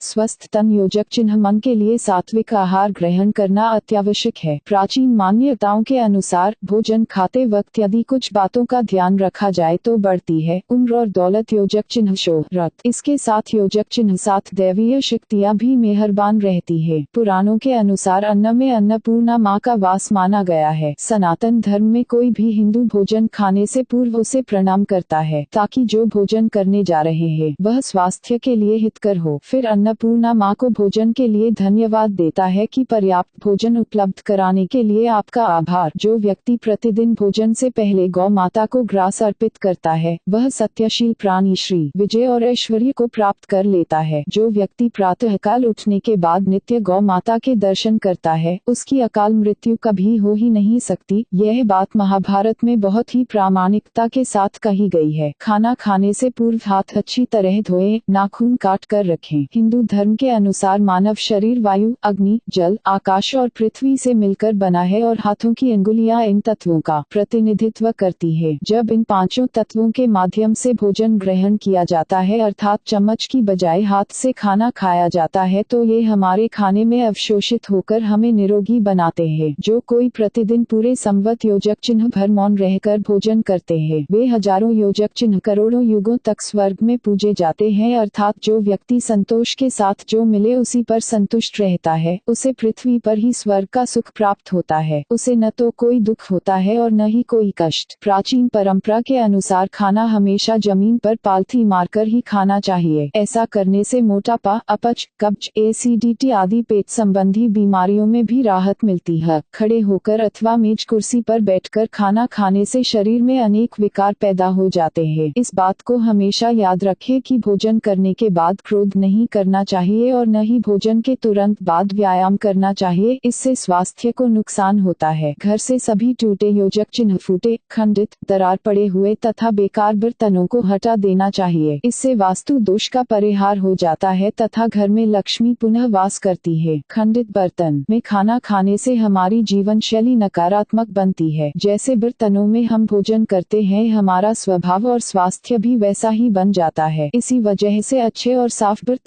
स्वस्थ तन योजक चिन्ह मन के लिए सात्विक आहार ग्रहण करना अत्यावश्यक है। प्राचीन मान्यताओं के अनुसार भोजन खाते वक्त यदि कुछ बातों का ध्यान रखा जाए तो बढ़ती है उम्र और दौलत। योजक चिन्ह शोहरत, इसके साथ योजक चिन्ह साथ दैवीय शक्तियाँ भी मेहरबान रहती है। पुराणों के अनुसार अन्न में अन्नपूर्णा माँ का वास माना गया है। सनातन धर्म में कोई भी हिंदू भोजन खाने से पूर्व उसे प्रणाम करता है ताकि जो भोजन करने जा रहे हैं वह स्वास्थ्य के लिए हितकर हो। फिर अन्नपूर्णा माँ को भोजन के लिए धन्यवाद देता है कि पर्याप्त भोजन उपलब्ध कराने के लिए आपका आभार। जो व्यक्ति प्रतिदिन भोजन से पहले गौ माता को ग्रास अर्पित करता है वह सत्यशील प्राणी श्री विजय और ऐश्वर्य को प्राप्त कर लेता है। जो व्यक्ति प्रातःकाल उठने के बाद नित्य गौ माता के दर्शन करता है उसकी अकाल मृत्यु कभी हो ही नहीं सकती। यह बात महाभारत में बहुत ही प्रामाणिकता के साथ कही गई है। खाना खाने से पूर्व हाथ अच्छी तरह धोएं, नाखून काट कर रखें। हिंदू धर्म के अनुसार मानव शरीर वायु, अग्नि, जल, आकाश और पृथ्वी से मिलकर बना है और हाथों की अंगुलियां इन तत्वों का प्रतिनिधित्व करती है। जब इन पांचों तत्वों के माध्यम से भोजन ग्रहण किया जाता है अर्थात चम्मच की बजाय हाथ से खाना खाया जाता है तो ये हमारे खाने में अवशोषित होकर हमें निरोगी बनाते हैं। जो कोई प्रतिदिन पूरे संवत योजक चिन्ह भर मौन रहकर भोजन करते हैं वे हजारों योजक चिन्ह करोड़ों युगों तक स्वर्ग में पूजे जाते हैं। अर्थात जो व्यक्ति संतोष के साथ जो मिले उसी पर संतुष्ट रहता है उसे पृथ्वी पर ही स्वर्ग का सुख प्राप्त होता है। उसे न तो कोई दुख होता है और न ही कोई कष्ट। प्राचीन परंपरा के अनुसार खाना हमेशा जमीन पर पालथी मारकर ही खाना चाहिए। ऐसा करने से मोटापा, अपच, कब्ज, एसिडिटी आदि पेट संबंधी बीमारियों में भी राहत मिलती है। खड़े होकर अथवा मेज कुर्सी पर बैठकर खाना खाने से शरीर में अनेक विकार पैदा हो जाते हैं। इस बात को हमेशा याद रखें कि भोजन करने के बाद क्रोध नहीं करना चाहिए और न ही भोजन के तुरंत बाद व्यायाम करना चाहिए, इससे स्वास्थ्य को नुकसान होता है। घर से सभी टूटे योजक चिन्ह, फूटे, खंडित, दरार पड़े हुए तथा बेकार बर्तनों को हटा देना चाहिए। इससे वास्तु दोष का परिहार हो जाता है तथा घर में लक्ष्मी पुनः वास करती है। खंडित बर्तन में खाना खाने से हमारी जीवन शैली नकारात्मक बनती है। जैसे बर्तनों में हम भोजन करते हैं हमारा स्वभाव और स्वास्थ्य भी वैसा ही बन जाता है। इसी वजह से अच्छे और साफ बर्तन